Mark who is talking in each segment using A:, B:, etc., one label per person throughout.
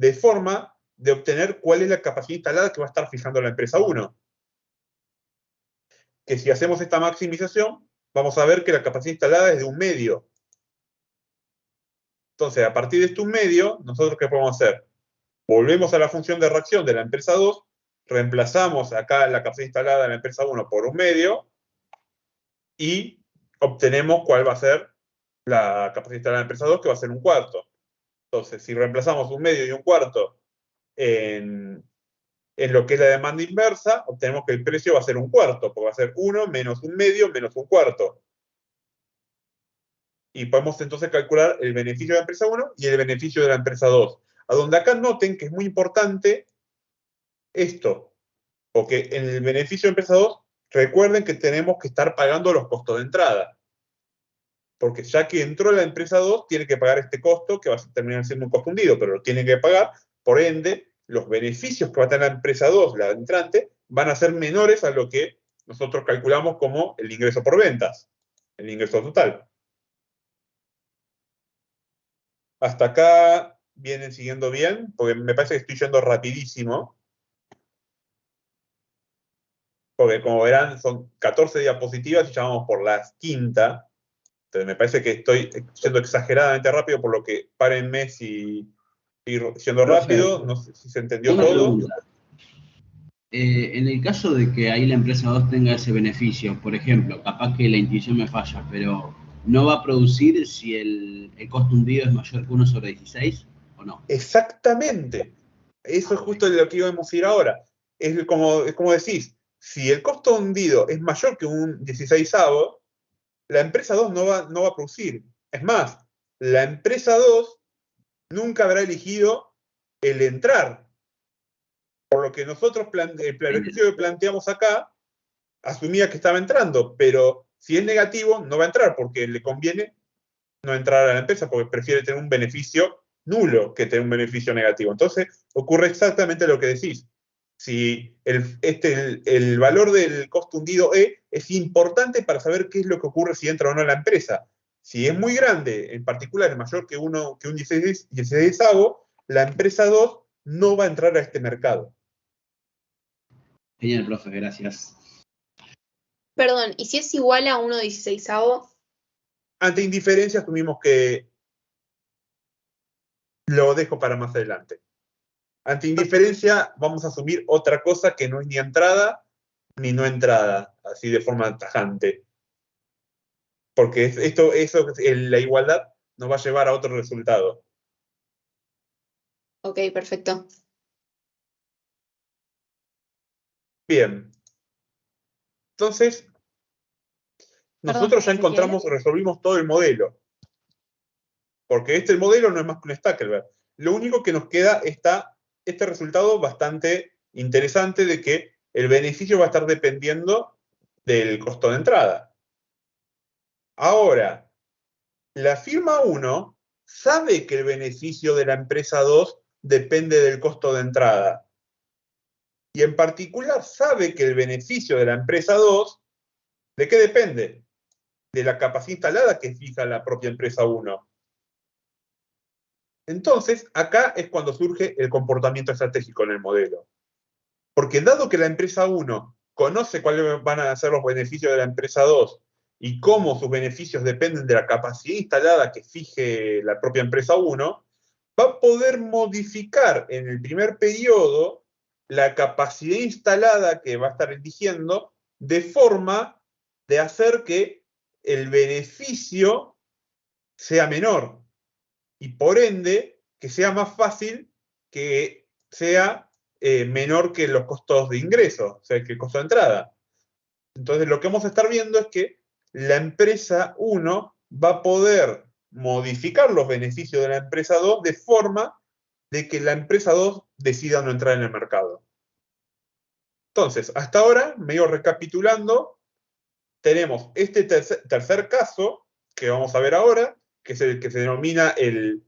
A: de forma de obtener cuál es la capacidad instalada que va a estar fijando la empresa 1. Que si hacemos esta maximización, vamos a ver que la capacidad instalada es de 1/2. Entonces, a partir de este 1/2, ¿nosotros qué podemos hacer? Volvemos a la función de reacción de la empresa 2, reemplazamos acá la capacidad instalada de la empresa 1 por 1/2 y obtenemos cuál va a ser la capacidad instalada de la empresa 2, que va a ser 1/4. Entonces, si reemplazamos 1/2 y 1/4 en lo que es la demanda inversa, obtenemos que el precio va a ser 1/4, porque va a ser 1 menos 1/2 menos 1/4. Y podemos entonces calcular el beneficio de la empresa 1 y el beneficio de la empresa 2. A donde acá noten que es muy importante esto, porque en el beneficio de empresa 2, recuerden que tenemos que estar pagando los costos de entrada. Porque ya que entró la empresa 2, tiene que pagar este costo, que va a terminar siendo un costo hundido, pero lo tiene que pagar. Por ende, los beneficios que va a tener la empresa 2, la entrante, van a ser menores a lo que nosotros calculamos como el ingreso por ventas, el ingreso total. Hasta acá vienen siguiendo bien, porque me parece que estoy yendo rapidísimo. Porque como verán, son 14 diapositivas y ya vamos por la quinta. Entonces me parece que estoy yendo exageradamente rápido, por lo que párenme si estoy yendo rápido. No sé si se entendió
B: Una
A: todo.
B: pregunta. En el caso de que ahí la empresa 2 tenga ese beneficio, por ejemplo, capaz que la intuición me falla, pero ¿no va a producir si el costo hundido es mayor que 1/16 o no?
A: Exactamente. Eso es justo lo que íbamos a ir ahora. Es como decís, si el costo hundido es mayor que un 16avo, la empresa 2 no va a producir. Es más, la empresa 2 nunca habrá elegido el entrar. Por lo que nosotros, el beneficio que planteamos acá, asumía que estaba entrando, pero si es negativo, no va a entrar, porque le conviene no entrar a la empresa, porque prefiere tener un beneficio nulo que tener un beneficio negativo. Entonces, ocurre exactamente lo que decís. Si el valor del costo hundido E es importante para saber qué es lo que ocurre si entra o no a la empresa. Si es muy grande, en particular es mayor que un 16avo, la empresa 2 no va a entrar a este mercado.
B: Genial, profe, gracias.
C: Perdón, ¿y si es igual a 1/16avo?
A: Ante indiferencia asumimos que lo dejo para más adelante. Ante indiferencia vamos a asumir otra cosa que no es ni entrada ni no entrada, así de forma tajante. Porque la igualdad nos va a llevar a otro resultado.
C: Ok, perfecto.
A: Bien. Entonces, nosotros ya encontramos, resolvimos todo el modelo. Porque el modelo no es más que un Stackelberg. Lo único que nos queda está este resultado bastante interesante de que el beneficio va a estar dependiendo del costo de entrada. Ahora, la firma 1 sabe que el beneficio de la empresa 2 depende del costo de entrada. Y en particular sabe que el beneficio de la empresa 2, ¿de qué depende? De la capacidad instalada que fija la propia empresa 1. Entonces, acá es cuando surge el comportamiento estratégico en el modelo. Porque dado que la empresa 1 conoce cuáles van a ser los beneficios de la empresa 2 y cómo sus beneficios dependen de la capacidad instalada que fije la propia empresa 1, va a poder modificar en el primer periodo la capacidad instalada que va a estar eligiendo de forma de hacer que el beneficio sea menor y por ende que sea más fácil que sea menor que los costos de ingreso, o sea, que el costo de entrada. Entonces, lo que vamos a estar viendo es que la empresa 1 va a poder modificar los beneficios de la empresa 2 de forma de que la empresa 2 decida no entrar en el mercado. Entonces, hasta ahora, medio recapitulando, tenemos este tercer caso que vamos a ver ahora, que es el que se denomina el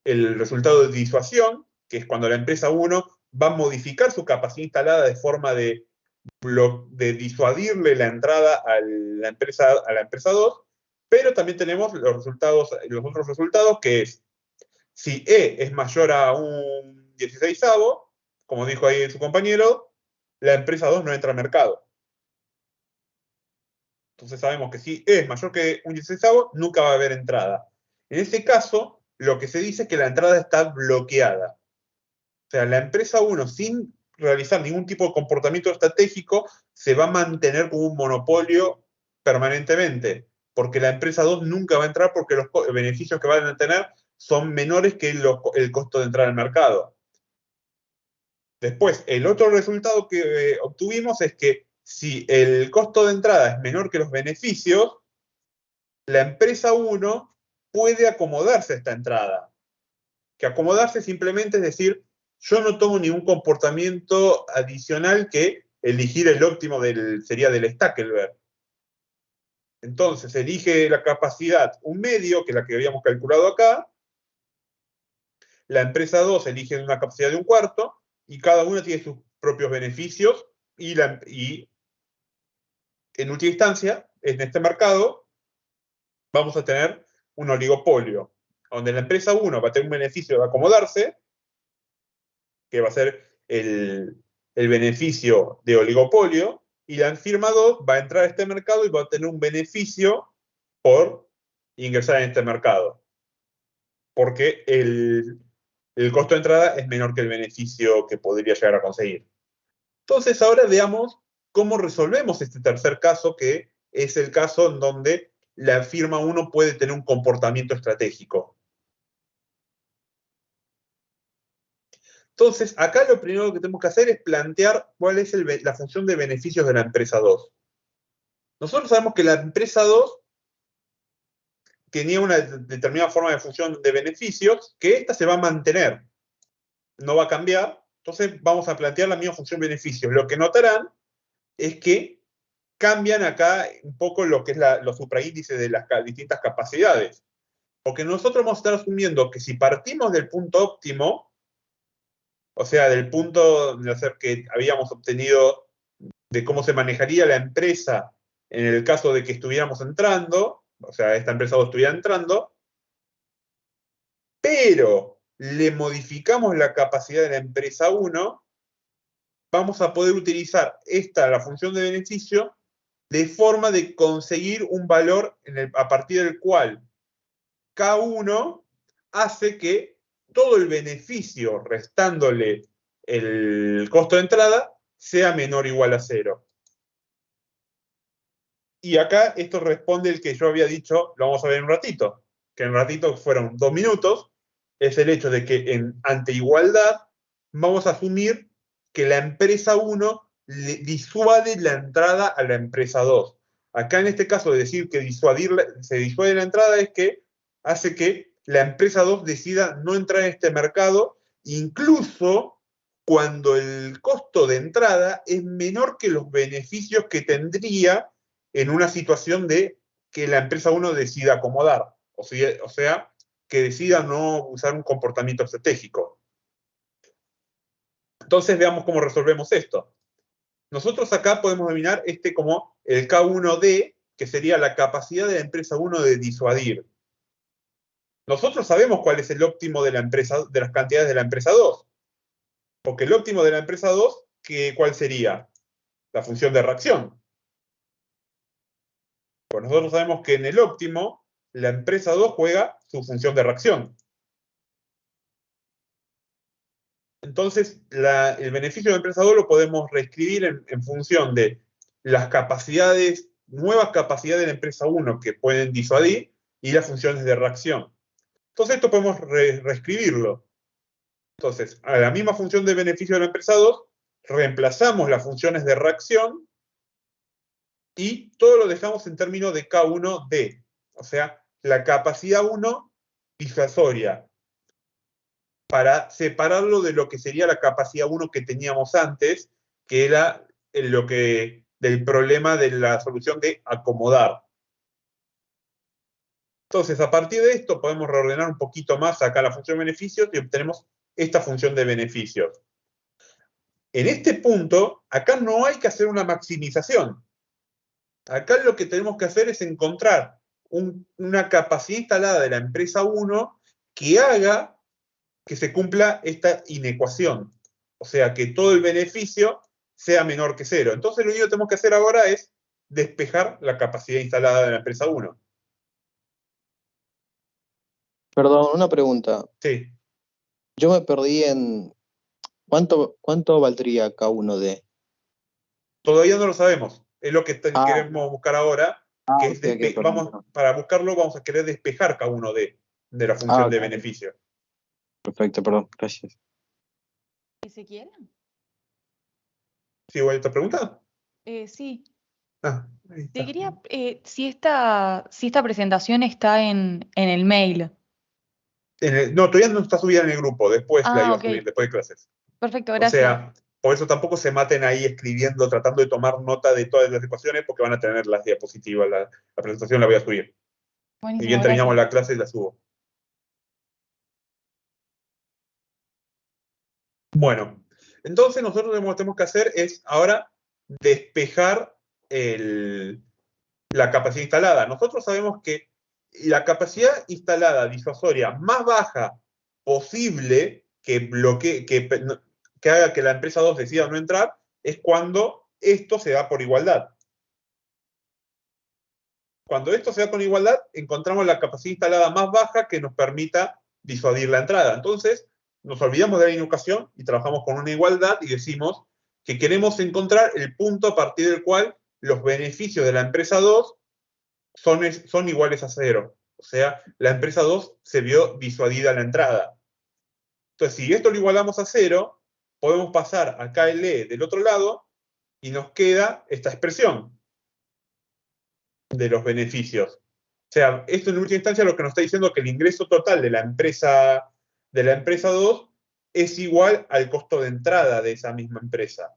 A: resultado de disuasión, que es cuando la empresa 1 va a modificar su capacidad instalada de forma de disuadirle la entrada a la empresa 2, pero también tenemos los otros resultados, que es si E es mayor a un 16avo, como dijo ahí su compañero, la empresa 2 no entra al mercado. Entonces sabemos que si es mayor que un 16avo, nunca va a haber entrada. En este caso, lo que se dice es que la entrada está bloqueada. O sea, la empresa 1, sin realizar ningún tipo de comportamiento estratégico, se va a mantener como un monopolio permanentemente, porque la empresa 2 nunca va a entrar porque los beneficios que van a tener son menores que el costo de entrar al mercado. Después, el otro resultado que obtuvimos es que si el costo de entrada es menor que los beneficios, la empresa 1 puede acomodarse a esta entrada. Que acomodarse simplemente es decir, yo no tomo ningún comportamiento adicional que elegir el óptimo sería del Stackelberg. Entonces, elige la capacidad un medio, que es la que habíamos calculado acá. La empresa 2 elige una capacidad de un cuarto, y cada una tiene sus propios beneficios, y en última instancia, en este mercado, vamos a tener un oligopolio, donde la empresa 1 va a tener un beneficio de acomodarse, que va a ser el beneficio de oligopolio, y la firma 2 va a entrar a este mercado y va a tener un beneficio por ingresar en este mercado. Porque el costo de entrada es menor que el beneficio que podría llegar a conseguir. Entonces, ahora veamos cómo resolvemos este tercer caso, que es el caso en donde la firma 1 puede tener un comportamiento estratégico. Entonces, acá lo primero que tenemos que hacer es plantear cuál es la función de beneficios de la empresa 2. Nosotros sabemos que la empresa 2 tenía una determinada forma de función de beneficios, que esta se va a mantener, no va a cambiar. Entonces, vamos a plantear la misma función de beneficios. Lo que notarán es que cambian acá un poco lo que es los supraíndices de las distintas capacidades. Porque nosotros vamos a estar asumiendo que si partimos del punto óptimo, o sea, del punto de hacer que habíamos obtenido de cómo se manejaría la empresa en el caso de que estuviéramos entrando, o sea, esta empresa 2 estuviera entrando, pero le modificamos la capacidad de la empresa 1, vamos a poder utilizar la función de beneficio, de forma de conseguir un valor a partir del cual K1 hace que todo el beneficio restándole el costo de entrada sea menor o igual a 0. Y acá esto responde el que yo había dicho, lo vamos a ver en un ratito, que en un ratito fueron 2 minutos, es el hecho de que ante igualdad vamos a asumir que la empresa 1 disuade la entrada a la empresa 2. Acá en este caso de decir que se disuade la entrada es que hace que la empresa 2 decida no entrar en este mercado, incluso cuando el costo de entrada es menor que los beneficios que tendría en una situación de que la empresa 1 decida acomodar. O sea, que decida no usar un comportamiento estratégico. Entonces veamos cómo resolvemos esto. Nosotros acá podemos denominar como el K1D, que sería la capacidad de la empresa 1 de disuadir. Nosotros sabemos cuál es el óptimo de las cantidades de la empresa 2. Porque el óptimo de la empresa 2, ¿cuál sería? La función de reacción. Pues nosotros sabemos que en el óptimo, la empresa 2 juega su función de reacción. Entonces, el beneficio de la empresa 2 lo podemos reescribir en función de las nuevas capacidades de la empresa 1 que pueden disuadir y las funciones de reacción. Entonces, esto podemos reescribirlo. Entonces, a la misma función de beneficio de la empresa 2, reemplazamos las funciones de reacción y todo lo dejamos en términos de K1D. O sea, la capacidad 1 disuasoria, para separarlo de lo que sería la capacidad 1 que teníamos antes, que era del problema de la solución de acomodar. Entonces, a partir de esto, podemos reordenar un poquito más acá la función de beneficios y obtenemos esta función de beneficios. En este punto, acá no hay que hacer una maximización. Acá lo que tenemos que hacer es encontrar una capacidad instalada de la empresa 1 que haga que se cumpla esta inecuación. O sea, que todo el beneficio sea menor que 0. Entonces lo único que tenemos que hacer ahora es despejar la capacidad instalada de la empresa 1.
D: Perdón, una pregunta.
A: Sí.
D: Yo me perdí en ¿cuánto valdría K1D?
A: Todavía no lo sabemos. Es lo que queremos buscar ahora, que es
D: ok, perdón.
A: para buscarlo vamos a querer despejar K1D de la función de
D: ok.
A: beneficio.
D: Perfecto, perdón, gracias.
E: ¿Ezequiel?
A: ¿Sí, igual esta pregunta?
E: Sí.
A: Ahí
E: Te
A: está.
E: quería, si esta presentación está en el mail.
A: No, todavía no está subida en el grupo, después la iba a
E: Ok.
A: subir, después de clases.
E: Perfecto,
A: O
E: gracias.
A: sea, por eso tampoco se maten ahí escribiendo, tratando de tomar nota de todas las ecuaciones, porque van a tener las diapositivas, la presentación la voy a subir. Y
E: Buenísimo,
A: bien terminamos
E: gracias.
A: la clase y la subo. Bueno, entonces nosotros lo que tenemos que hacer es ahora despejar la capacidad instalada. Nosotros sabemos que la capacidad instalada disuasoria más baja posible que bloquee, que haga que la empresa 2 decida no entrar, es cuando esto se da por igualdad. Cuando esto se da con igualdad, encontramos la capacidad instalada más baja que nos permita disuadir la entrada. Entonces, nos olvidamos de la inecuación y trabajamos con una igualdad y decimos que queremos encontrar el punto a partir del cual los beneficios de la empresa 2 son iguales a 0. O sea, la empresa 2 se vio disuadida a la entrada. Entonces, si esto lo igualamos a 0, podemos pasar a KLE del otro lado y nos queda esta expresión de los beneficios. O sea, esto en última instancia lo que nos está diciendo es que el ingreso total de la empresa 2 es igual al costo de entrada de esa misma empresa.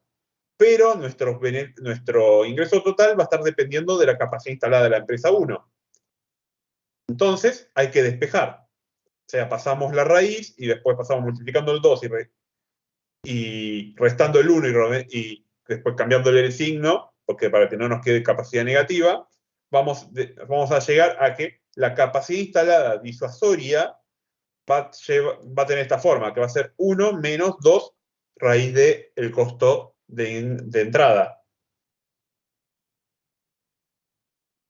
A: Pero nuestro ingreso total va a estar dependiendo de la capacidad instalada de la empresa 1. Entonces, hay que despejar. O sea, pasamos la raíz y después pasamos multiplicando el 2 y restando el 1 y después cambiándole el signo, porque para que no nos quede capacidad negativa, vamos a llegar a que la capacidad instalada disuasoria va a tener esta forma, que va a ser 1 menos 2 raíz del costo de entrada.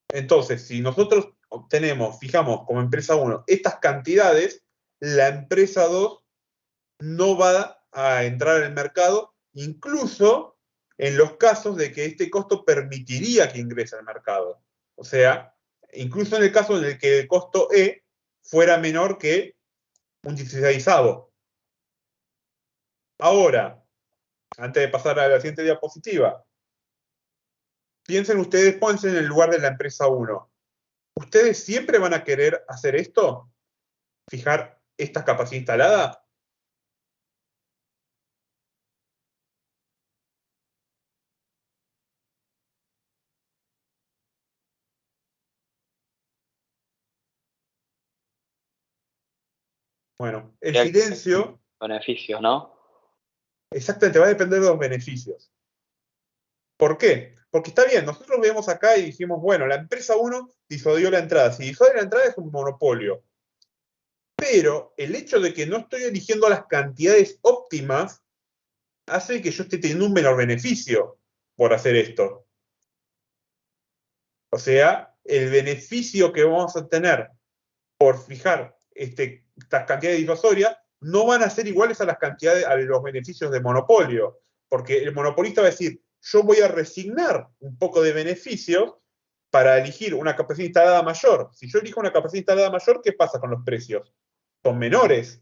A: Entonces, si nosotros fijamos como empresa 1 estas cantidades, la empresa 2 no va a entrar en el mercado, incluso en los casos de que este costo permitiría que ingrese al mercado. O sea, incluso en el caso en el que el costo E fuera menor que un 16avo. Ahora, antes de pasar a la siguiente diapositiva, piensen ustedes, pónganse en el lugar de la empresa 1. ¿Ustedes siempre van a querer hacer esto? ¿Fijar esta capacidad instalada? Bueno, el silencio...
F: Beneficios, ¿no?
A: Exactamente, va a depender de los beneficios. ¿Por qué? Porque está bien, nosotros vemos acá y dijimos, bueno, la empresa 1 disuadió la entrada. Si disuade la entrada es un monopolio. Pero el hecho de que no estoy eligiendo las cantidades óptimas hace que yo esté teniendo un menor beneficio por hacer esto. O sea, el beneficio que vamos a tener por fijar estas cantidades disuasorias no van a ser iguales a los beneficios de monopolio. Porque el monopolista va a decir, yo voy a resignar un poco de beneficios para elegir una capacidad instalada mayor. Si yo elijo una capacidad instalada mayor, ¿qué pasa con los precios? Son menores.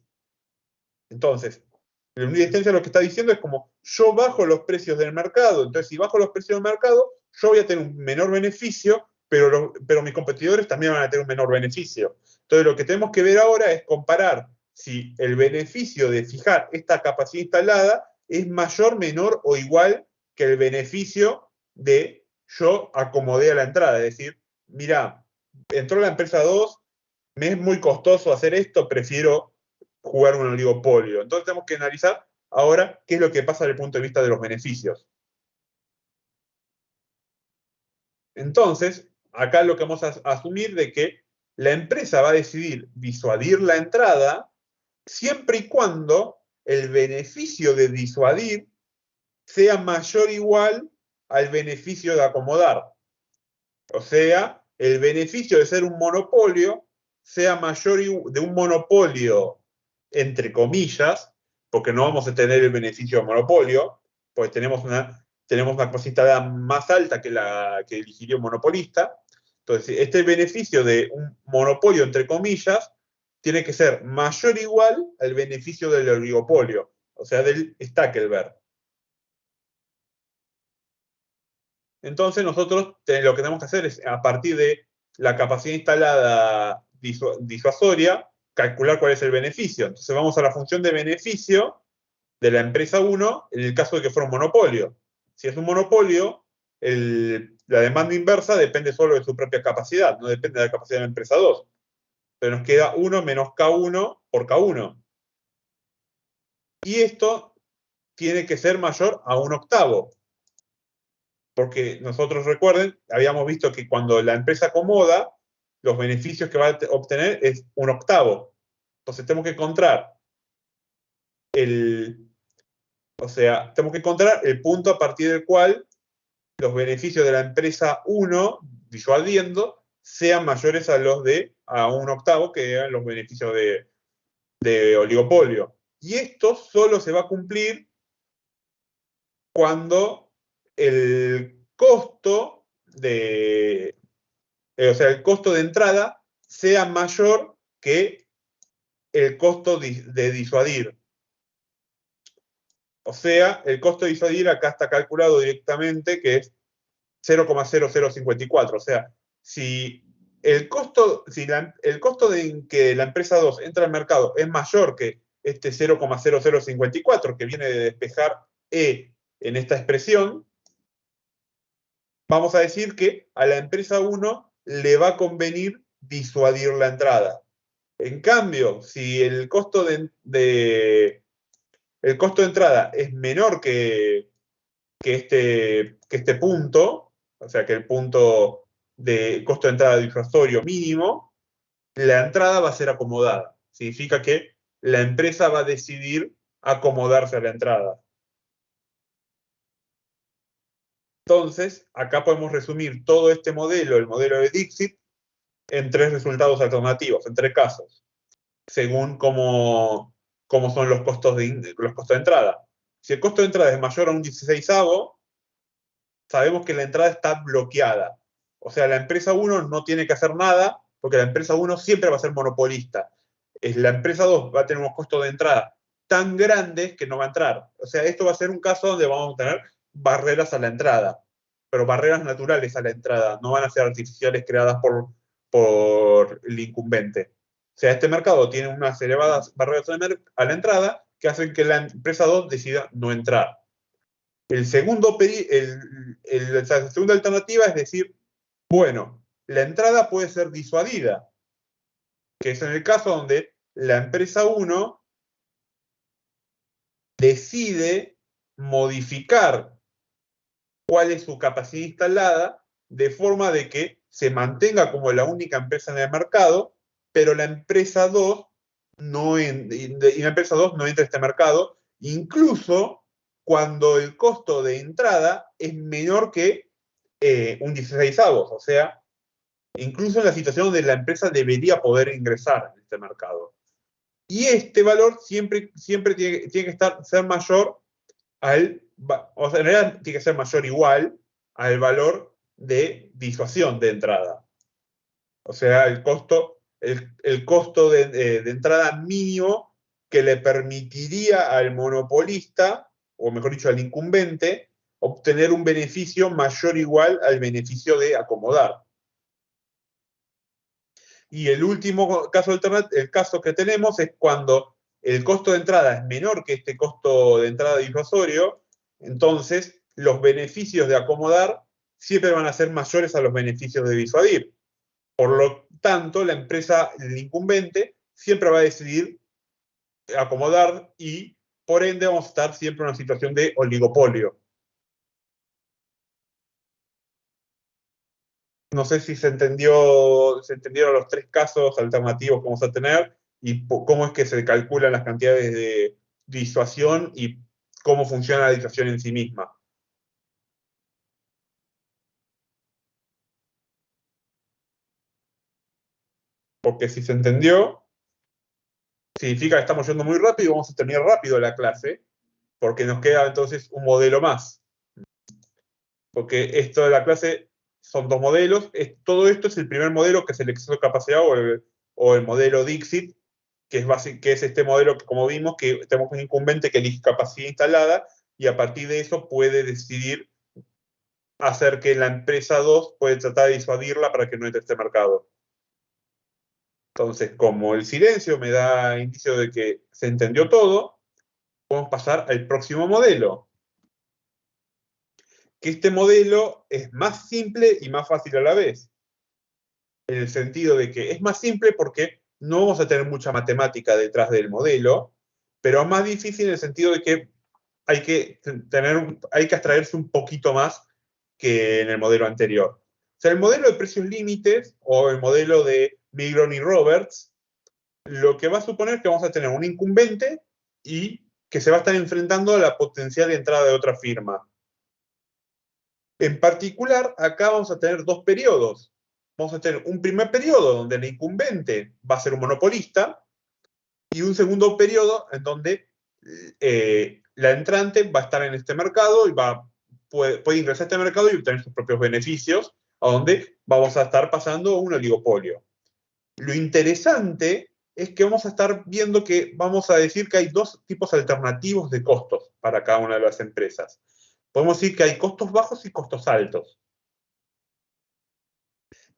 A: Entonces, en última instancia lo que está diciendo es como, yo bajo los precios del mercado. Entonces, si bajo los precios del mercado, yo voy a tener un menor beneficio, pero mis competidores también van a tener un menor beneficio. Entonces, lo que tenemos que ver ahora es comparar si el beneficio de fijar esta capacidad instalada es mayor, menor o igual que el beneficio de yo acomodé a la entrada. Es decir, mira, entró la empresa 2, me es muy costoso hacer esto, prefiero jugar un oligopolio. Entonces tenemos que analizar ahora qué es lo que pasa desde el punto de vista de los beneficios. Entonces, acá lo que vamos a asumir de que la empresa va a decidir disuadir la entrada siempre y cuando el beneficio de disuadir sea mayor o igual al beneficio de acomodar. O sea, el beneficio de ser un monopolio sea mayor de un monopolio, entre comillas, porque no vamos a tener el beneficio de monopolio, porque tenemos una capacidad más alta que la que elegiría un monopolista. Entonces, este beneficio de un monopolio, entre comillas, tiene que ser mayor o igual al beneficio del oligopolio, o sea, del Stackelberg. Entonces nosotros lo que tenemos que hacer es, a partir de la capacidad instalada disuasoria, calcular cuál es el beneficio. Entonces vamos a la función de beneficio de la empresa 1 en el caso de que fuera un monopolio. Si es un monopolio, la demanda inversa depende solo de su propia capacidad, no depende de la capacidad de la empresa 2. Entonces nos queda 1 menos K1 por K1. Y esto tiene que ser mayor a 1/8. Porque nosotros, recuerden, habíamos visto que cuando la empresa acomoda, los beneficios que va a obtener es 1/8. Entonces tenemos que encontrar tenemos que encontrar el punto a partir del cual los beneficios de la empresa 1, disuadiendo, sean mayores a los de a 1/8, que eran los beneficios de oligopolio. Y esto solo se va a cumplir cuando el costo de entrada sea mayor que el costo de disuadir. O sea, el costo de disuadir acá está calculado directamente, que es 0,0054. O sea, si el costo de que la empresa 2 entra al mercado es mayor que este 0,0054, que viene de despejar E en esta expresión, vamos a decir que a la empresa 1 le va a convenir disuadir la entrada. En cambio, si el costo de entrada es menor que este punto, o sea, que el punto de costo de entrada disuasorio mínimo, la entrada va a ser acomodada. Significa que la empresa va a decidir acomodarse a la entrada. Entonces, acá podemos resumir todo este modelo, el modelo de Dixit, en 3 resultados alternativos, en 3 casos, según cómo son los costos de entrada. Si el costo de entrada es mayor a un 16avo, sabemos que la entrada está bloqueada. O sea, la empresa 1 no tiene que hacer nada, porque la empresa 1 siempre va a ser monopolista. La empresa 2 va a tener unos costos de entrada tan grandes que no va a entrar. O sea, esto va a ser un caso donde vamos a tener barreras a la entrada, pero barreras naturales a la entrada, no van a ser artificiales creadas por el incumbente. O sea, este mercado tiene unas elevadas barreras a la entrada que hacen que la empresa 2 decida no entrar. La segunda alternativa es decir, bueno, la entrada puede ser disuadida, que es en el caso donde la empresa 1 decide modificar cuál es su capacidad instalada de forma de que se mantenga como la única empresa en el mercado, pero la empresa 2 no entra a este mercado, incluso cuando el costo de entrada es menor que un 16avos. O sea, incluso en la situación donde la empresa debería poder ingresar en este mercado. Y este valor siempre tiene que ser mayor o sea, en realidad tiene que ser mayor o igual al valor de disuasión de entrada. O sea, el costo de entrada mínimo que le permitiría al monopolista, o mejor dicho, al incumbente, obtener un beneficio mayor o igual al beneficio de acomodar. Y el último caso el caso que tenemos es cuando el costo de entrada es menor que este costo de entrada disuasorio, entonces los beneficios de acomodar siempre van a ser mayores a los beneficios de disuadir. Por lo tanto, la empresa, el incumbente, siempre va a decidir acomodar y, por ende, vamos a estar siempre en una situación de oligopolio. No sé si se entendieron los 3 casos alternativos que vamos a tener. y cómo es que se calculan las cantidades de disuasión y cómo funciona la disuasión en sí misma. Porque si se entendió, significa que estamos yendo muy rápido y vamos a terminar rápido la clase, porque nos queda entonces un modelo más. Porque esto de la clase son 2 modelos. Todo esto es el primer modelo, que es el exceso de capacidad o el modelo Dixit, que es este modelo que, como vimos, que tenemos un incumbente que elige capacidad instalada y a partir de eso puede decidir hacer que la empresa 2 puede tratar de disuadirla para que no entre a este mercado. Entonces, como el silencio me da indicio de que se entendió todo, podemos pasar al próximo modelo. Que este modelo es más simple y más fácil a la vez. En el sentido de que es más simple porque no vamos a tener mucha matemática detrás del modelo, pero más difícil en el sentido de que hay que abstraerse un poquito más que en el modelo anterior. O sea, el modelo de precios límites o el modelo de Migron y Roberts, lo que va a suponer es que vamos a tener un incumbente y que se va a estar enfrentando a la potencial entrada de otra firma. En particular, acá vamos a tener 2 periodos. Vamos a tener un primer periodo donde el incumbente va a ser un monopolista y un segundo periodo en donde la entrante va a estar en este mercado y puede ingresar a este mercado y obtener sus propios beneficios, a donde vamos a estar pasando un oligopolio. Lo interesante es que vamos a estar viendo que vamos a decir que hay 2 tipos alternativos de costos para cada una de las empresas. Podemos decir que hay costos bajos y costos altos.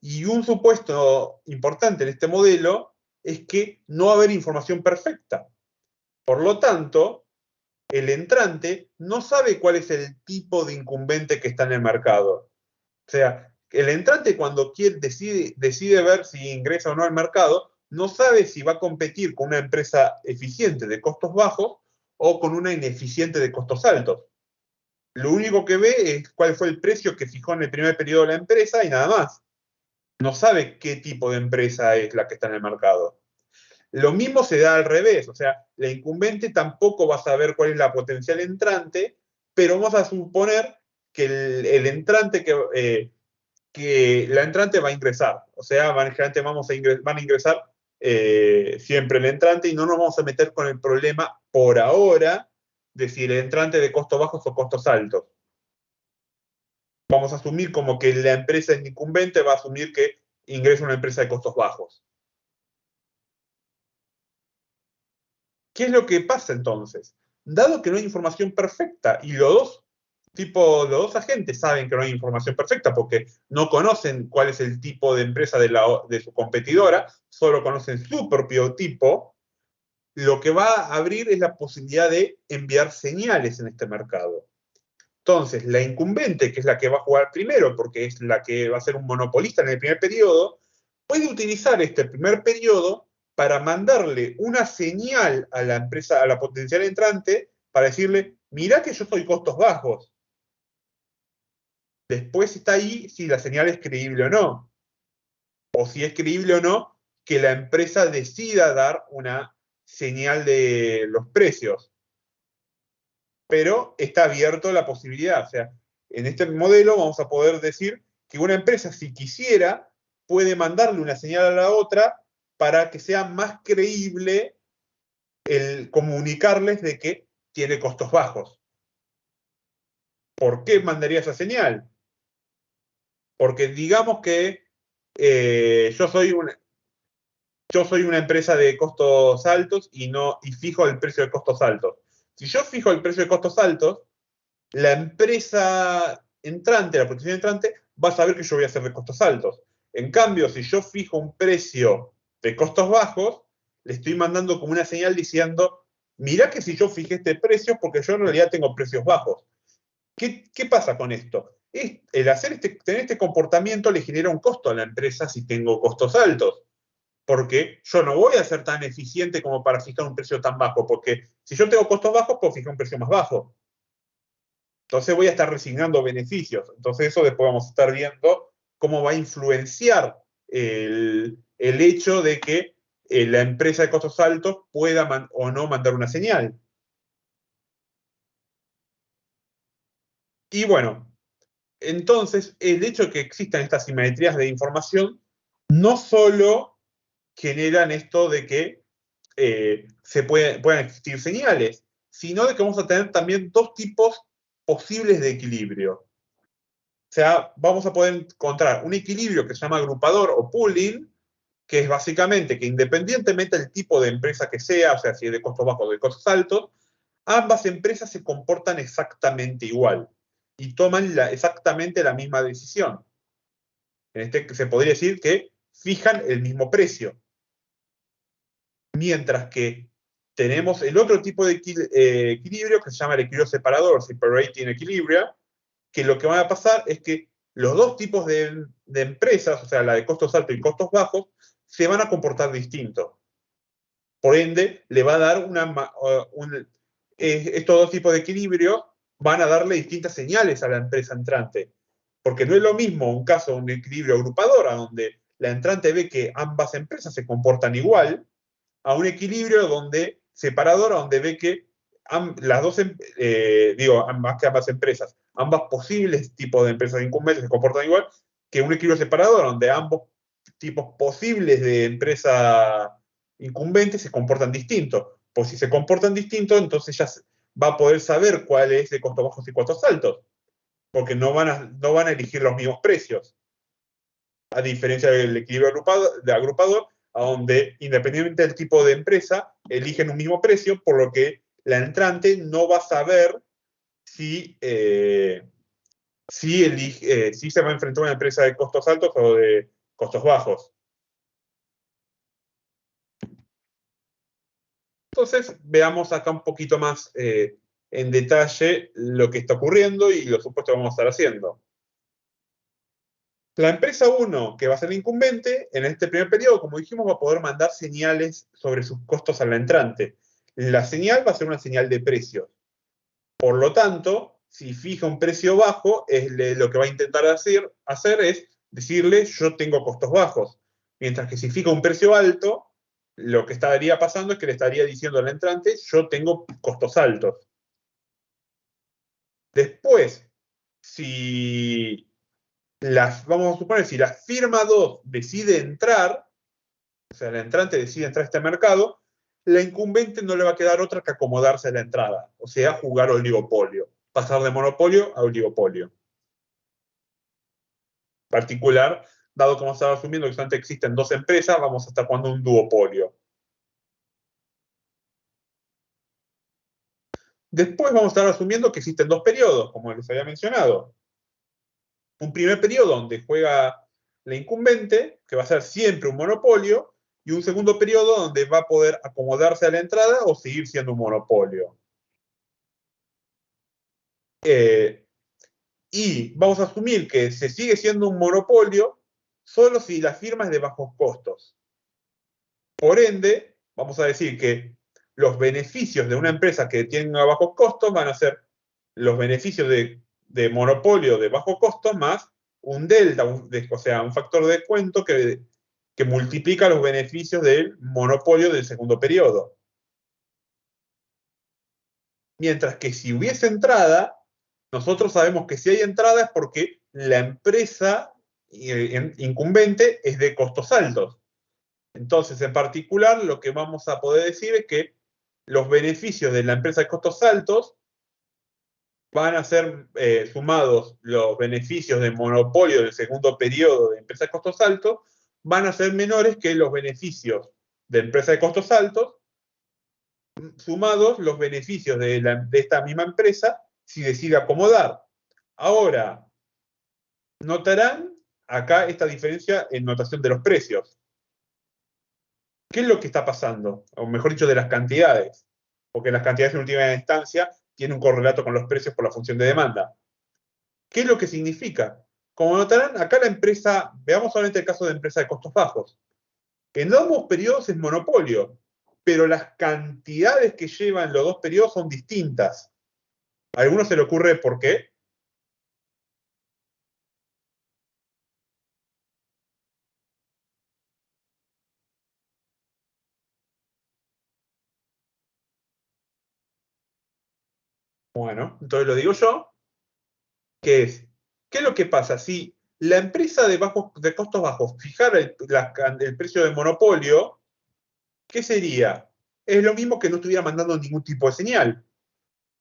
A: Y un supuesto importante en este modelo es que no va a haber información perfecta. Por lo tanto, el entrante no sabe cuál es el tipo de incumbente que está en el mercado. O sea, el entrante cuando decide ver si ingresa o no al mercado, no sabe si va a competir con una empresa eficiente de costos bajos o con una ineficiente de costos altos. Lo único que ve es cuál fue el precio que fijó en el primer periodo la empresa y nada más. No sabe qué tipo de empresa es la que está en el mercado. Lo mismo se da al revés, o sea, la incumbente tampoco va a saber cuál es la potencial entrante, pero vamos a suponer que el entrante que la entrante va a ingresar. O sea, van a ingresar siempre el entrante y no nos vamos a meter con el problema por ahora de si el entrante de costos bajos o costos altos. Vamos a asumir como que la empresa es incumbente, va a asumir que ingresa una empresa de costos bajos. ¿Qué es lo que pasa entonces? Dado que no hay información perfecta y los dos agentes saben que no hay información perfecta porque no conocen cuál es el tipo de empresa de su competidora, solo conocen su propio tipo, lo que va a abrir es la posibilidad de enviar señales en este mercado. Entonces, la incumbente, que es la que va a jugar primero, porque es la que va a ser un monopolista en el primer periodo, puede utilizar este primer periodo para mandarle una señal a la empresa, a la potencial entrante, para decirle, mirá que yo soy costos bajos. Después está ahí si la señal es creíble o no. O si es creíble o no, que la empresa decida dar una señal de los precios. Pero está abierto la posibilidad. O sea, en este modelo vamos a poder decir que una empresa, si quisiera, puede mandarle una señal a la otra para que sea más creíble el comunicarles de que tiene costos bajos. ¿Por qué mandaría esa señal? Porque digamos que yo soy una empresa de costos altos y fijo el precio de costos altos. Si yo fijo el precio de costos altos, la empresa entrante, la protección entrante, va a saber que yo voy a hacer de costos altos. En cambio, si yo fijo un precio de costos bajos, le estoy mandando como una señal diciendo, mirá que si yo fijé este precio, porque yo en realidad tengo precios bajos. ¿Qué pasa con esto? Tener este comportamiento le genera un costo a la empresa si tengo costos altos. Porque yo no voy a ser tan eficiente como para fijar un precio tan bajo, porque si yo tengo costos bajos, puedo fijar un precio más bajo. Entonces voy a estar resignando beneficios. Entonces eso después vamos a estar viendo cómo va a influenciar el hecho de que la empresa de costos altos pueda o no mandar una señal. Y bueno, entonces el hecho de que existan estas simetrías de información no solo generan esto de que puedan existir señales, sino de que vamos a tener también dos tipos posibles de equilibrio. O sea, vamos a poder encontrar un equilibrio que se llama agrupador o pooling, que es básicamente que independientemente del tipo de empresa que sea, o sea, si es de costos bajos o de costos altos, ambas empresas se comportan exactamente igual y toman exactamente la misma decisión. Se podría decir que fijan el mismo precio. Mientras que tenemos el otro tipo de equilibrio que se llama el equilibrio separador, separating equilibria, que lo que va a pasar es que los dos tipos de empresas, o sea, la de costos altos y costos bajos, se van a comportar distintos. Por ende, le va a dar estos dos tipos de equilibrio van a darle distintas señales a la empresa entrante. Porque no es lo mismo un caso, un equilibrio agrupador, donde la entrante ve que ambas empresas se comportan igual, a un equilibrio separador, donde ve que las dos, más que ambas empresas, ambas posibles tipos de empresas incumbentes se comportan igual, que un equilibrio separador, donde ambos tipos posibles de empresas incumbentes se comportan distintos. Pues si se comportan distintos, entonces ya va a poder saber cuál es de costos bajos y costos altos, porque no van a elegir los mismos precios. A diferencia del equilibrio agrupador, a donde independientemente del tipo de empresa, eligen un mismo precio, por lo que la entrante no va a saber si se va a enfrentar a una empresa de costos altos o de costos bajos. Entonces, veamos acá un poquito más en detalle lo que está ocurriendo y los supuestos que vamos a estar haciendo. La empresa 1, que va a ser la incumbente, en este primer periodo, como dijimos, va a poder mandar señales sobre sus costos a la entrante. La señal va a ser una señal de precios. Por lo tanto, si fija un precio bajo, lo que va a intentar hacer es decirle, yo tengo costos bajos. Mientras que si fija un precio alto, lo que estaría pasando es que le estaría diciendo al entrante, yo tengo costos altos. Después, vamos a suponer, si la firma 2 decide entrar, o sea, la entrante decide entrar a este mercado, la incumbente no le va a quedar otra que acomodarse a la entrada, o sea, jugar oligopolio, pasar de monopolio a oligopolio. En particular, dado que vamos a estar asumiendo que solamente existen dos empresas, vamos a estar jugando un duopolio. Después vamos a estar asumiendo que existen dos periodos, como les había mencionado. Un primer periodo donde juega la incumbente, que va a ser siempre un monopolio, y un segundo periodo donde va a poder acomodarse a la entrada o seguir siendo un monopolio. Y vamos a asumir que se sigue siendo un monopolio solo si la firma es de bajos costos. Por ende, vamos a decir que los beneficios de una empresa que tenga bajos costos van a ser los beneficios de monopolio de bajo costo más un delta, o sea, un factor de descuento que multiplica los beneficios del monopolio del segundo periodo. Mientras que si hubiese entrada, nosotros sabemos que si hay entrada es porque la empresa incumbente es de costos altos. Entonces, en particular, lo que vamos a poder decir es que los beneficios de la empresa de costos altos van a ser sumados los beneficios de monopolio del segundo periodo de empresa de costos altos, van a ser menores que los beneficios de empresa de costos altos, sumados los beneficios de esta misma empresa si decide acomodar. Ahora, notarán acá esta diferencia en notación de los precios. ¿Qué es lo que está pasando? O mejor dicho, de las cantidades. Porque las cantidades en última instancia tienen un correlato con los precios por la función de demanda. ¿Qué es lo que significa? Como notarán, acá la empresa, veamos solamente el caso de empresa de costos bajos. En ambos periodos es monopolio, pero las cantidades que llevan los dos periodos son distintas. ¿A alguno se le ocurre por qué? Bueno, entonces lo digo yo, que es, ¿qué es lo que pasa? Si la empresa de costos bajos fijara el precio de monopolio, ¿qué sería? Es lo mismo que no estuviera mandando ningún tipo de señal,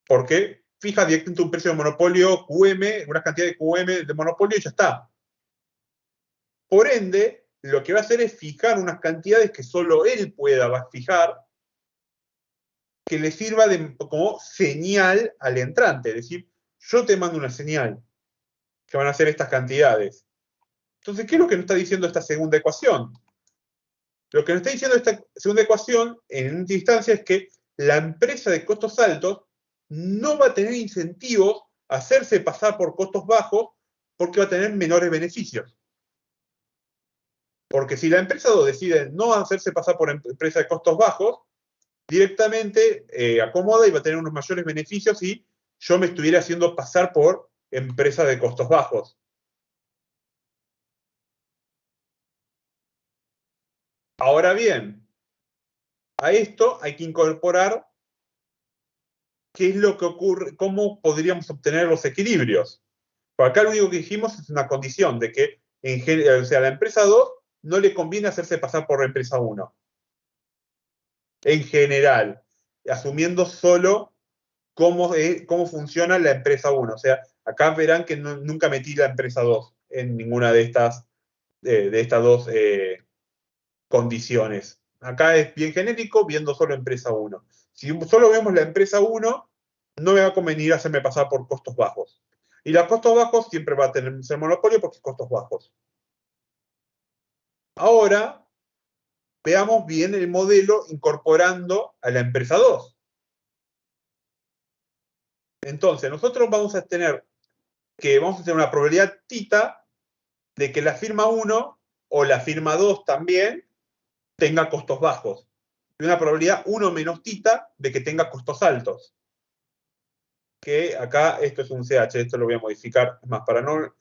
A: porque fija directamente un precio de monopolio QM, una cantidad de QM de monopolio y ya está. Por ende, lo que va a hacer es fijar unas cantidades que solo él pueda fijar, que le sirva como señal al entrante. Es decir, yo te mando una señal, que van a ser estas cantidades. Entonces, ¿qué es lo que nos está diciendo esta segunda ecuación? Lo que nos está diciendo esta segunda ecuación, en última instancia, es que la empresa de costos altos no va a tener incentivos a hacerse pasar por costos bajos porque va a tener menores beneficios. Porque si la empresa 2 decide no hacerse pasar por empresa de costos bajos, directamente acomoda y va a tener unos mayores beneficios si yo me estuviera haciendo pasar por empresa de costos bajos. Ahora bien, a esto hay que incorporar qué es lo que ocurre, cómo podríamos obtener los equilibrios. Por acá lo único que dijimos es una condición de que o sea, a la empresa 2 no le conviene hacerse pasar por la empresa 1. En general, asumiendo solo cómo funciona la empresa 1. O sea, acá verán que nunca metí la empresa 2 en ninguna de estas dos condiciones. Acá es bien genérico, viendo solo empresa 1. Si solo vemos la empresa 1, no me va a convenir hacerme pasar por costos bajos. Y los costos bajos siempre va a tener ser monopolio porque es costos bajos. Ahora, veamos bien el modelo incorporando a la empresa 2. Entonces, nosotros vamos a tener una probabilidad tita de que la firma 1 o la firma 2 también tenga costos bajos. Y una probabilidad 1 menos tita de que tenga costos altos. Que acá esto es un CH, esto lo voy a modificar, más para no...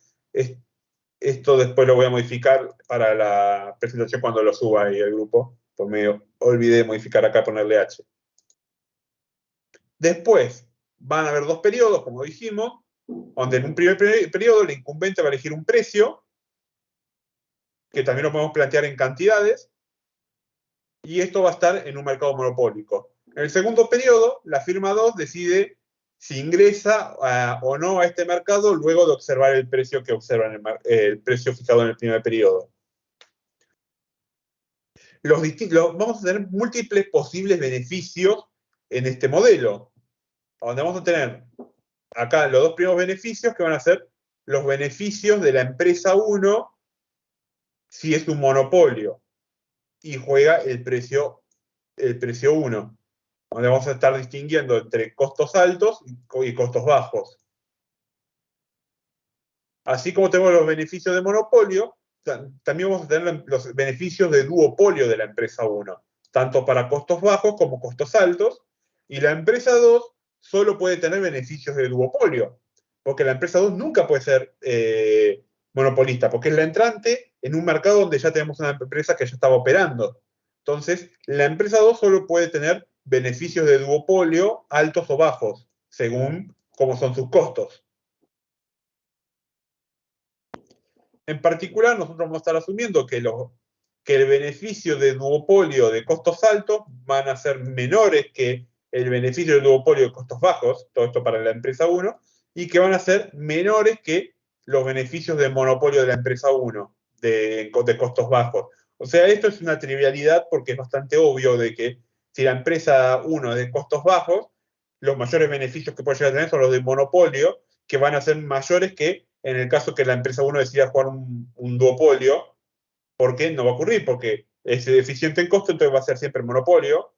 A: Esto después lo voy a modificar para la presentación cuando lo suba ahí al grupo, pues me olvidé de modificar acá, ponerle H. Después van a haber dos periodos, como dijimos, donde en un primer periodo el incumbente va a elegir un precio, que también lo podemos plantear en cantidades, y esto va a estar en un mercado monopólico. En el segundo periodo, la firma 2 decide si ingresa o no a este mercado luego de observar el precio que observan el precio fijado en el primer periodo. Vamos a tener múltiples posibles beneficios en este modelo, donde vamos a tener acá los dos primeros beneficios que van a ser los beneficios de la empresa 1 si es un monopolio y juega el precio 1, donde vamos a estar distinguiendo entre costos altos y costos bajos. Así como tenemos los beneficios de monopolio, también vamos a tener los beneficios de duopolio de la empresa 1, tanto para costos bajos como costos altos, y la empresa 2 solo puede tener beneficios de duopolio, porque la empresa 2 nunca puede ser monopolista, porque es la entrante en un mercado donde ya tenemos una empresa que ya estaba operando. Entonces, la empresa 2 solo puede tener beneficios de duopolio altos o bajos, según cómo son sus costos. En particular, nosotros vamos a estar asumiendo que el beneficio de duopolio de costos altos van a ser menores que el beneficio de duopolio de costos bajos, todo esto para la empresa 1, y que van a ser menores que los beneficios de monopolio de la empresa 1, de costos bajos. O sea, esto es una trivialidad porque es bastante obvio de que si la empresa 1 es de costos bajos, los mayores beneficios que puede llegar a tener son los de monopolio, que van a ser mayores que en el caso que la empresa 1 decida jugar un duopolio, porque no va a ocurrir, porque es deficiente en costo, entonces va a ser siempre monopolio,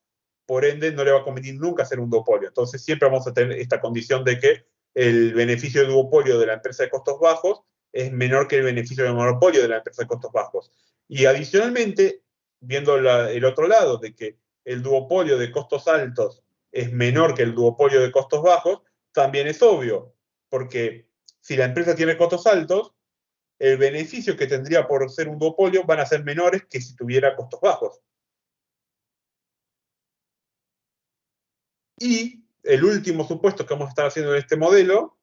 A: por ende no le va a convenir nunca hacer un duopolio. Entonces siempre vamos a tener esta condición de que el beneficio de duopolio de la empresa de costos bajos es menor que el beneficio de monopolio de la empresa de costos bajos. Y adicionalmente, viendo el otro lado, de que el duopolio de costos altos es menor que el duopolio de costos bajos, también es obvio, porque si la empresa tiene costos altos, el beneficio que tendría por ser un duopolio van a ser menores que si tuviera costos bajos. Y el último supuesto que vamos a estar haciendo en este modelo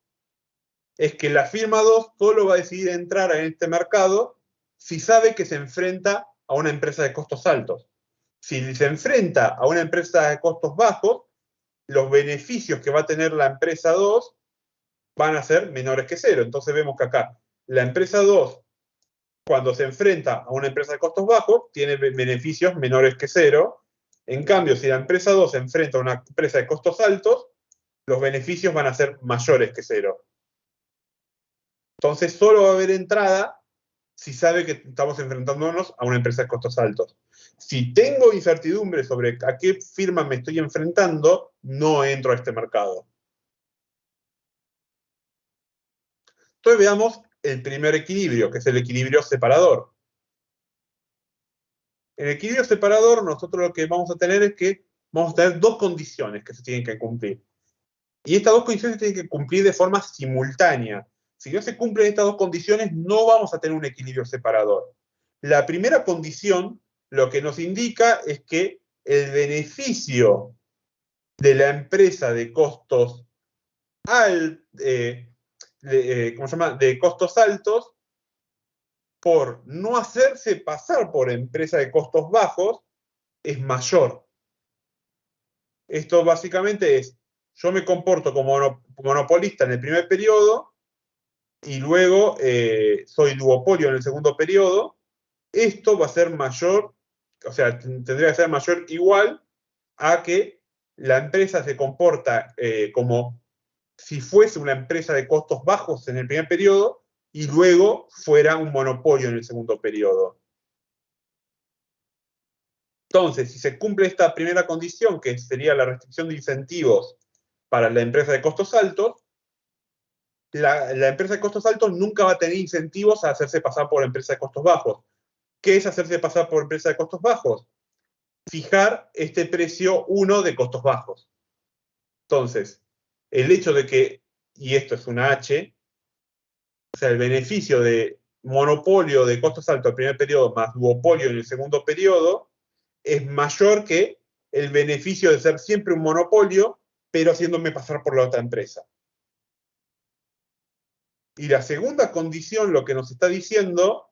A: es que la firma 2 solo va a decidir entrar en este mercado si sabe que se enfrenta a una empresa de costos altos. Si se enfrenta a una empresa de costos bajos, los beneficios que va a tener la empresa 2 van a ser menores que cero. Entonces vemos que acá la empresa 2, cuando se enfrenta a una empresa de costos bajos, tiene beneficios menores que cero. En cambio, si la empresa 2 se enfrenta a una empresa de costos altos, los beneficios van a ser mayores que cero. Entonces, solo va a haber entrada si sabe que estamos enfrentándonos a una empresa de costos altos. Si tengo incertidumbre sobre a qué firma me estoy enfrentando, no entro a este mercado. Entonces veamos el primer equilibrio, que es el equilibrio separador. En el equilibrio separador, nosotros lo que vamos a tener es que vamos a tener dos condiciones que se tienen que cumplir. Y estas dos condiciones se tienen que cumplir de forma simultánea. Si no se cumplen estas dos condiciones, no vamos a tener un equilibrio separador. La primera condición lo que nos indica es que el beneficio de la empresa de costos de costos altos, por no hacerse pasar por empresa de costos bajos, es mayor. Esto básicamente es, yo me comporto como monopolista en el primer periodo y luego soy duopolio en el segundo periodo. Esto va a ser mayor, o sea, tendría que ser mayor igual a que la empresa se comporta como si fuese una empresa de costos bajos en el primer periodo y luego fuera un monopolio en el segundo periodo. Entonces, si se cumple esta primera condición, que sería la restricción de incentivos para la empresa de costos altos, la empresa de costos altos nunca va a tener incentivos a hacerse pasar por empresa de costos bajos. ¿Qué es hacerse pasar por empresa de costos bajos? Fijar este precio 1 de costos bajos. Entonces, el hecho de que, y esto es una H, o sea, el beneficio de monopolio de costos altos en el primer periodo más duopolio en el segundo periodo es mayor que el beneficio de ser siempre un monopolio, pero haciéndome pasar por la otra empresa. Y la segunda condición lo que nos está diciendo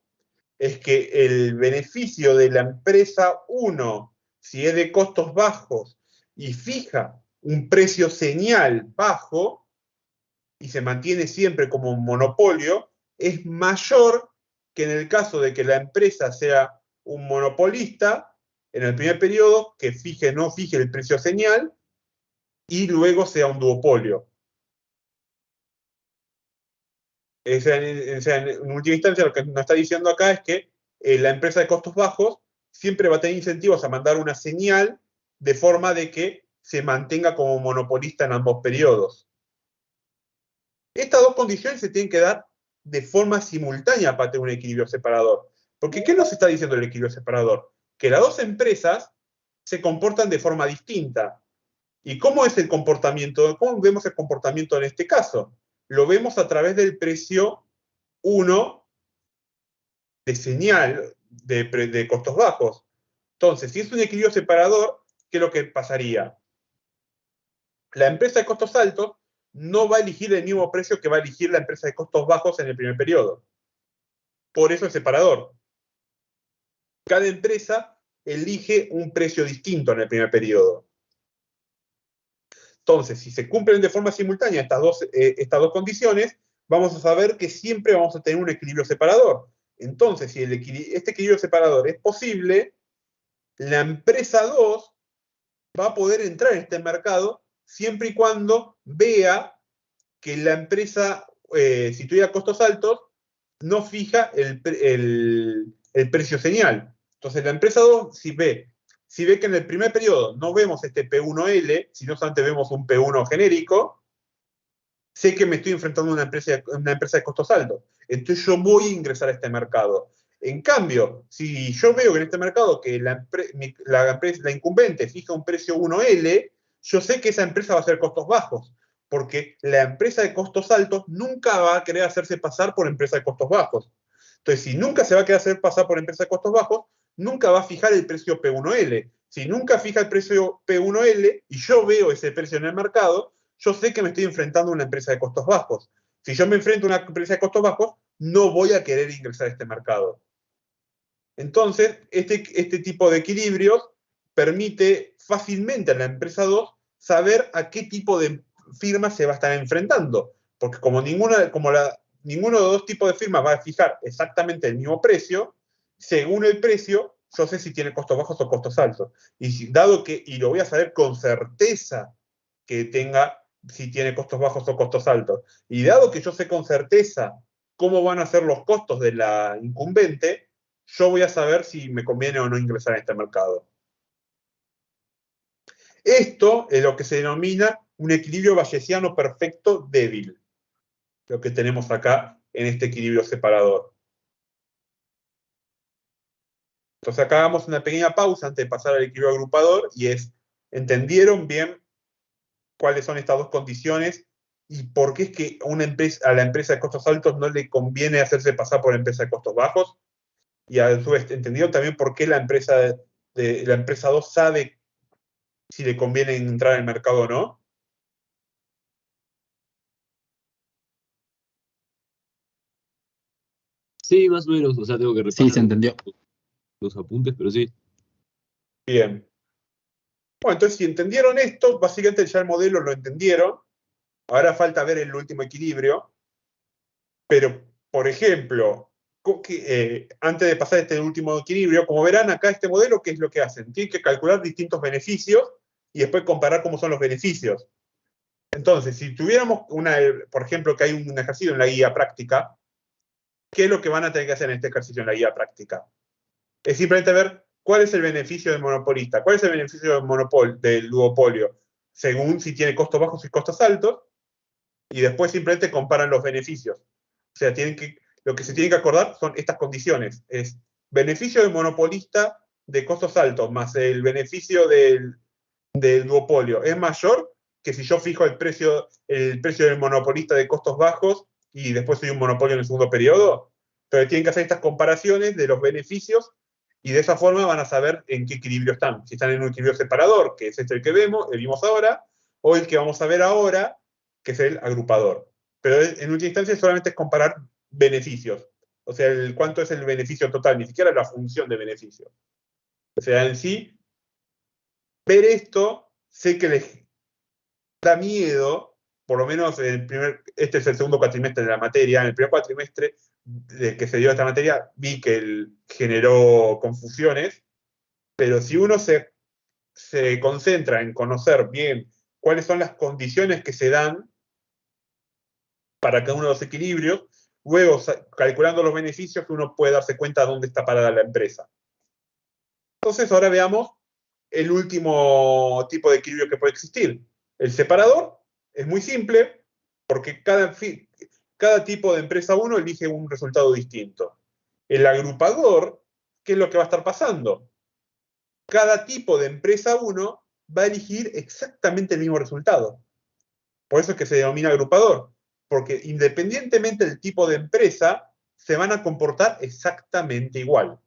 A: es que el beneficio de la empresa 1, si es de costos bajos y fija un precio señal bajo y se mantiene siempre como un monopolio, es mayor que en el caso de que la empresa sea un monopolista en el primer periodo, que no fije el precio señal y luego sea un duopolio. O sea, en última instancia, lo que nos está diciendo acá es que la empresa de costos bajos siempre va a tener incentivos a mandar una señal de forma de que se mantenga como monopolista en ambos periodos. Estas dos condiciones se tienen que dar de forma simultánea para tener un equilibrio separador. Porque, ¿qué nos está diciendo el equilibrio separador? Que las dos empresas se comportan de forma distinta. ¿Y cómo es el comportamiento? ¿Cómo vemos el comportamiento en este caso? Lo vemos a través del precio 1 de señal de costos bajos. Entonces, si es un equilibrio separador, ¿qué es lo que pasaría? La empresa de costos altos no va a elegir el mismo precio que va a elegir la empresa de costos bajos en el primer periodo. Por eso es separador. Cada empresa elige un precio distinto en el primer periodo. Entonces, si se cumplen de forma simultánea estas dos condiciones, vamos a saber que siempre vamos a tener un equilibrio separador. Entonces, si este equilibrio separador es posible, la empresa 2 va a poder entrar en este mercado siempre y cuando vea que la empresa, si tuviera costos altos, no fija el precio señal. Entonces, la empresa 2, si ve que en el primer periodo no vemos este P1L, sino solamente vemos un P1 genérico, sé que me estoy enfrentando a una empresa de costos altos. Entonces yo voy a ingresar a este mercado. En cambio, si yo veo que en este mercado que la incumbente fija un precio 1L, yo sé que esa empresa va a hacer costos bajos, porque la empresa de costos altos nunca va a querer hacerse pasar por empresa de costos bajos. Entonces, si nunca se va a querer hacer pasar por empresa de costos bajos, nunca va a fijar el precio P1L. Si nunca fija el precio P1L y yo veo ese precio en el mercado, yo sé que me estoy enfrentando a una empresa de costos bajos. Si yo me enfrento a una empresa de costos bajos, no voy a querer ingresar a este mercado. Entonces, este tipo de equilibrios permite fácilmente a la empresa 2 saber a qué tipo de firma se va a estar enfrentando. Porque como ninguno de los dos tipos de firmas va a fijar exactamente el mismo precio, según el precio, yo sé si tiene costos bajos o costos altos. Y lo voy a saber con certeza que tenga si tiene costos bajos o costos altos. Y dado que yo sé con certeza cómo van a ser los costos de la incumbente, yo voy a saber si me conviene o no ingresar a este mercado. Esto es lo que se denomina un equilibrio bayesiano perfecto débil, lo que tenemos acá en este equilibrio separador. Entonces acá hagamos una pequeña pausa antes de pasar al equilibrio agrupador, y ¿entendieron bien cuáles son estas dos condiciones y por qué es que a la empresa de costos altos no le conviene hacerse pasar por la empresa de costos bajos? Y a su vez, ¿entendieron también por qué la empresa 2 sabe si le conviene entrar al mercado o no?
F: Sí, más o menos. O sea, tengo que repasar
G: Sí, se entendió.
F: los apuntes, pero sí.
A: Bien. Bueno, entonces si entendieron esto, básicamente ya el modelo lo entendieron. Ahora falta ver el último equilibrio. Pero, por ejemplo, antes de pasar este último equilibrio, como verán acá este modelo, ¿qué es lo que hacen? Tienen que calcular distintos beneficios y después comparar cómo son los beneficios. Entonces, si tuviéramos por ejemplo, que hay un ejercicio en la guía práctica, ¿qué es lo que van a tener que hacer en este ejercicio en la guía práctica? Es simplemente ver cuál es el beneficio del monopolista, cuál es el beneficio del duopolio, según si tiene costos bajos y costos altos, y después simplemente comparan los beneficios. O sea, lo que se tiene que acordar son estas condiciones. Es beneficio del monopolista de costos altos más el beneficio del duopolio. Es mayor que si yo fijo el precio del monopolista de costos bajos y después soy un monopolio en el segundo periodo. Entonces tienen que hacer estas comparaciones de los beneficios y de esa forma van a saber en qué equilibrio están. Si están en un equilibrio separador, que es el que vimos ahora, o el que vamos a ver ahora, que es el agrupador. Pero en última instancia solamente es comparar beneficios. O sea, cuánto es el beneficio total, ni siquiera la función de beneficio. O sea, en sí, ver esto, sé que les da miedo, por lo menos este es el segundo cuatrimestre de la materia. En el primer cuatrimestre que se dio esta materia, vi que generó confusiones, pero si uno se concentra en conocer bien cuáles son las condiciones que se dan para cada uno de los equilibrios, luego calculando los beneficios, uno puede darse cuenta de dónde está parada la empresa. Entonces ahora veamos el último tipo de equilibrio que puede existir. El separador es muy simple porque cada tipo de empresa 1 elige un resultado distinto. El agrupador, ¿qué es lo que va a estar pasando? Cada tipo de empresa 1 va a elegir exactamente el mismo resultado. Por eso es que se denomina agrupador, porque independientemente del tipo de empresa, se van a comportar exactamente igual.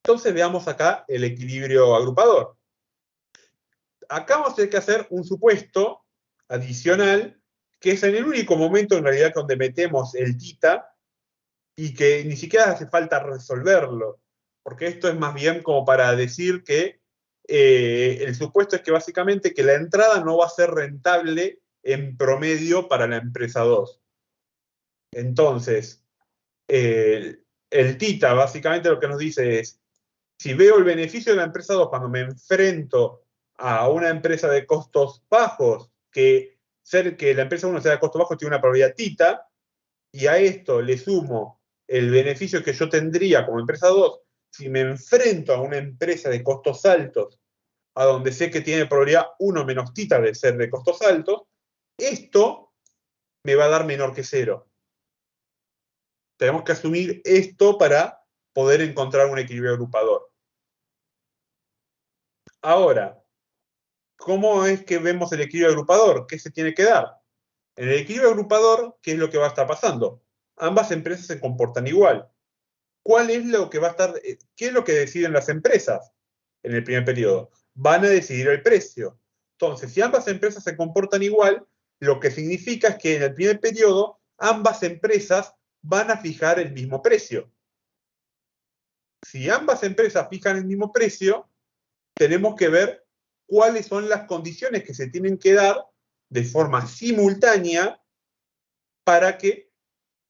A: Entonces veamos acá el equilibrio agrupador. Acá vamos a tener que hacer un supuesto adicional, que es en el único momento en realidad donde metemos el tita y que ni siquiera hace falta resolverlo, porque esto es más bien como para decir que el supuesto es que básicamente que la entrada no va a ser rentable en promedio para la empresa 2. Entonces, el tita básicamente lo que nos dice es, si veo el beneficio de la empresa 2 cuando me enfrento a una empresa de costos bajos, que la empresa 1 sea de costos bajos tiene una probabilidad tita, y a esto le sumo el beneficio que yo tendría como empresa 2 si me enfrento a una empresa de costos altos, a donde sé que tiene probabilidad 1 menos tita de ser de costos altos, esto me va a dar menor que 0. Tenemos que asumir esto para poder encontrar un equilibrio agrupador. Ahora, ¿cómo es que vemos el equilibrio agrupador? ¿Qué se tiene que dar? En el equilibrio agrupador, ¿qué es lo que va a estar pasando? Ambas empresas se comportan igual. ¿cuál es lo que va a estar, qué es lo que deciden las empresas en el primer periodo? Van a decidir el precio. Entonces, si ambas empresas se comportan igual, lo que significa es que en el primer periodo ambas empresas van a fijar el mismo precio. Si ambas empresas fijan el mismo precio, tenemos que ver cuáles son las condiciones que se tienen que dar de forma simultánea para que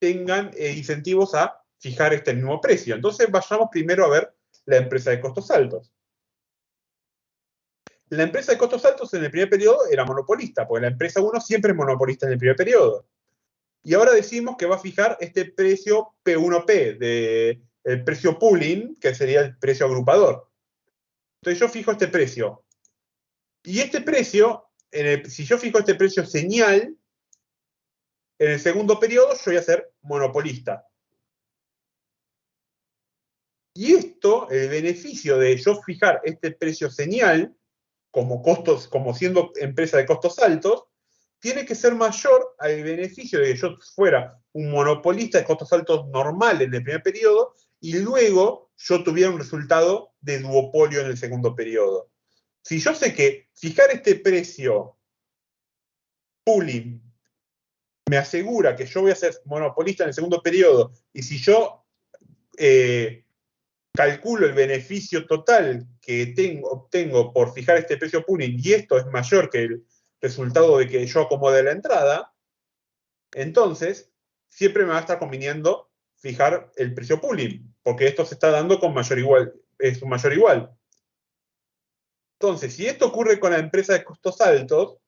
A: tengan incentivos a fijar este mismo precio. Entonces vayamos primero a ver la empresa de costos altos. La empresa de costos altos en el primer periodo era monopolista, porque la empresa 1 siempre es monopolista en el primer periodo. Y ahora decimos que va a fijar este precio P1P, el precio pooling, que sería el precio agrupador. Entonces yo fijo este precio. Y este precio, si yo fijo este precio señal, en el segundo periodo yo voy a ser monopolista. Y esto, el beneficio de yo fijar este precio señal, como siendo empresa de costos altos, tiene que ser mayor al beneficio de que yo fuera un monopolista de costos altos normal en el primer periodo y luego yo tuviera un resultado de duopolio en el segundo periodo. Si yo sé que fijar este precio pooling me asegura que yo voy a ser monopolista en el segundo periodo, y si yo calculo el beneficio total que obtengo por fijar este precio pooling, y esto es mayor que el resultado de que yo acomode la entrada, entonces siempre me va a estar conviniendo fijar el precio pooling, porque esto se está dando con mayor igual, es un mayor igual. Entonces, si esto ocurre con la empresa de costos altos,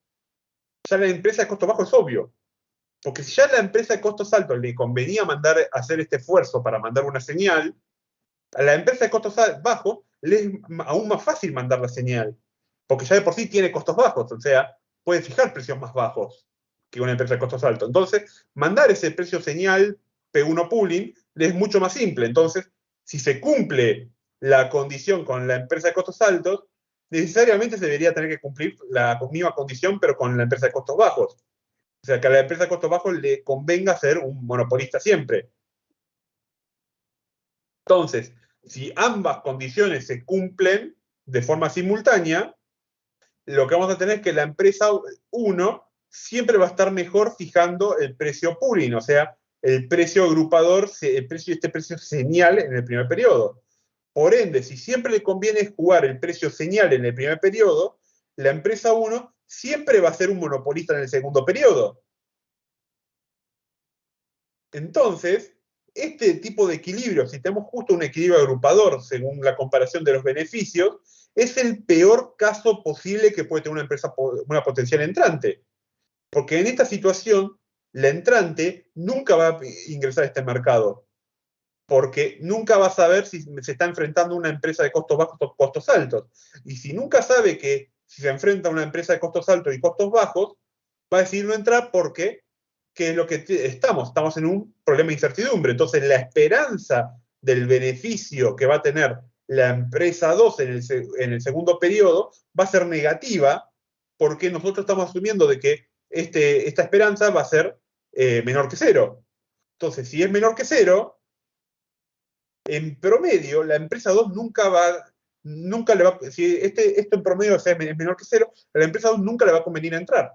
A: ya la empresa de costos bajos es obvio. Porque si ya a la empresa de costos altos le convenía hacer este esfuerzo para mandar una señal, a la empresa de costos bajos le es aún más fácil mandar la señal. Porque ya de por sí tiene costos bajos, o sea, puede fijar precios más bajos que una empresa de costos altos. Entonces, mandar ese precio señal P1 pooling le es mucho más simple. Entonces, si se cumple la condición con la empresa de costos altos, necesariamente se debería tener que cumplir la misma condición, pero con la empresa de costos bajos. O sea, que a la empresa de costos bajos le convenga ser un monopolista siempre. Entonces, si ambas condiciones se cumplen de forma simultánea, lo que vamos a tener es que la empresa 1 siempre va a estar mejor fijando el precio pooling, o sea, el precio agrupador, este precio señal en el primer periodo. Por ende, si siempre le conviene jugar el precio señal en el primer periodo, la empresa 1 siempre va a ser un monopolista en el segundo periodo. Entonces, este tipo de equilibrio, si tenemos justo un equilibrio agrupador según la comparación de los beneficios, es el peor caso posible que puede tener una empresa, una potencial entrante. Porque en esta situación, la entrante nunca va a ingresar a este mercado. Porque nunca va a saber si se está enfrentando a una empresa de costos bajos o costos altos. Y si nunca sabe que si se enfrenta a una empresa de costos altos y costos bajos, va a decidir no entrar porque, ¿qué es lo que estamos en un problema de incertidumbre. Entonces, la esperanza del beneficio que va a tener la empresa 2 en el segundo periodo va a ser negativa porque nosotros estamos asumiendo de que esta esperanza va a ser menor que cero. Entonces, si es menor que cero, en promedio, la empresa 2 nunca le va, si esto en promedio es menor que cero, a la empresa 2 nunca le va a convenir entrar,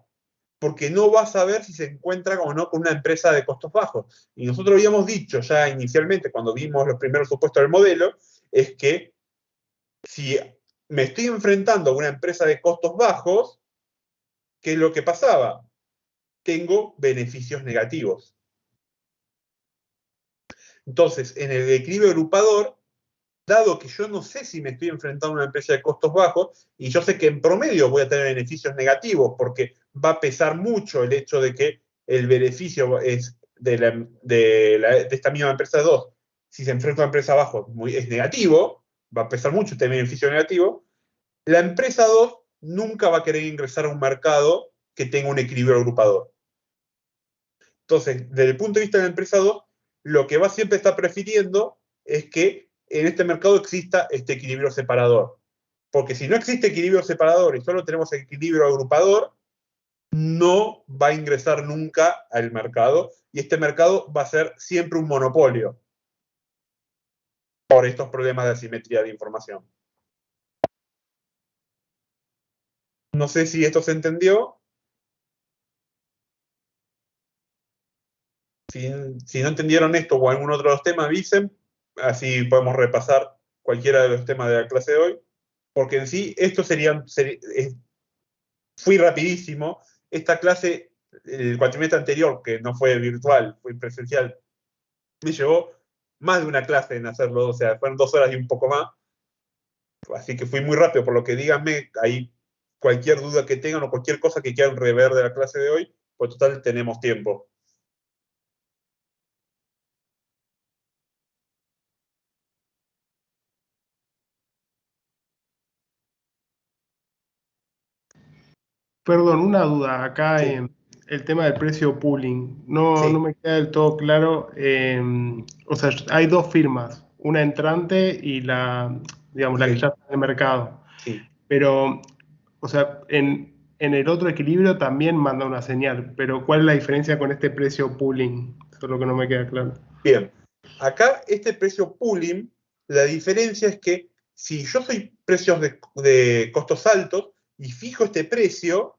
A: porque no va a saber si se encuentra o no con una empresa de costos bajos. Y nosotros habíamos dicho ya inicialmente, cuando vimos los primeros supuestos del modelo, es que si me estoy enfrentando a una empresa de costos bajos, ¿qué es lo que pasaba? Tengo beneficios negativos. Entonces, en el equilibrio agrupador, dado que yo no sé si me estoy enfrentando a una empresa de costos bajos, y yo sé que en promedio voy a tener beneficios negativos, porque va a pesar mucho el hecho de que el beneficio es de esta misma empresa 2, si se enfrenta a una empresa abajo, es negativo, va a pesar mucho este beneficio negativo, la empresa 2 nunca va a querer ingresar a un mercado que tenga un equilibrio agrupador. Entonces, desde el punto de vista de la empresa 2, lo que va siempre a estar prefiriendo es que en este mercado exista este equilibrio separador. Porque si no existe equilibrio separador y solo tenemos equilibrio agrupador, no va a ingresar nunca al mercado y este mercado va a ser siempre un monopolio. por estos problemas de asimetría de información. No sé si esto se entendió. Si no entendieron esto o algún otro de los temas, avisen. Así podemos repasar cualquiera de los temas de la clase de hoy. Porque en sí, esto fui rapidísimo. Esta clase, el cuatrimestre anterior, que no fue virtual, fue presencial, me llevó más de una clase en hacerlo, o sea, fueron 2 horas y un poco más. Así que fui muy rápido, por lo que díganme ahí cualquier duda que tengan o cualquier cosa que quieran rever de la clase de hoy, pues total tenemos tiempo.
G: Perdón, una duda. Acá
A: Sí.
G: en el tema del precio pooling, no,
A: Sí.
G: no me queda del todo claro. O sea, hay dos firmas, una entrante y digamos, la que
A: Sí.
G: ya está en el mercado.
A: Sí.
G: Pero, o sea, en el otro equilibrio también manda una señal. Pero ¿cuál es la diferencia con este precio pooling? Eso es lo que no me queda claro.
A: Bien. Acá este precio pooling, la diferencia es que si yo soy precios de costos altos y fijo este precio,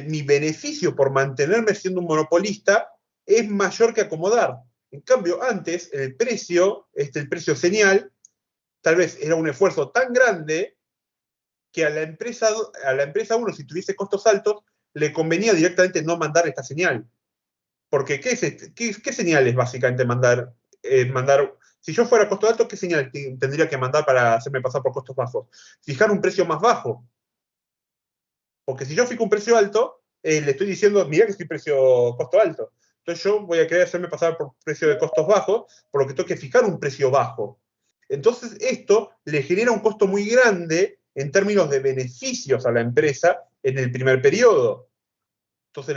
A: mi beneficio por mantenerme siendo un monopolista es mayor que acomodar. En cambio, antes el precio señal, tal vez era un esfuerzo tan grande que a la empresa 1, si tuviese costos altos, le convenía directamente no mandar esta señal. Porque, ¿qué señal es básicamente mandar? Si yo fuera costo alto, ¿qué señal tendría que mandar para hacerme pasar por costos bajos? Fijar un precio más bajo. Porque si yo fijo un precio alto, le estoy diciendo, mira que estoy costo alto. Entonces yo voy a querer hacerme pasar por precio de costos bajos, por lo que tengo que fijar un precio bajo. Entonces esto le genera un costo muy grande en términos de beneficios a la empresa en el primer periodo. Entonces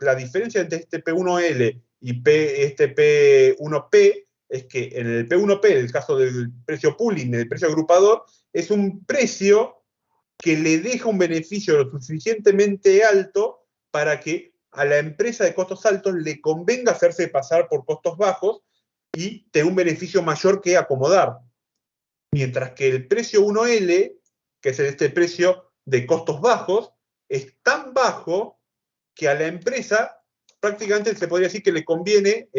A: la diferencia entre este P1L y este P1P es que en el P1P, en el caso del precio pooling, del precio agrupador, es un precio que le deja un beneficio lo suficientemente alto para que a la empresa de costos altos le convenga hacerse pasar por costos bajos y tener un beneficio mayor que acomodar. Mientras que el precio 1L, que es este precio de costos bajos, es tan bajo que a la empresa prácticamente se podría decir que le conviene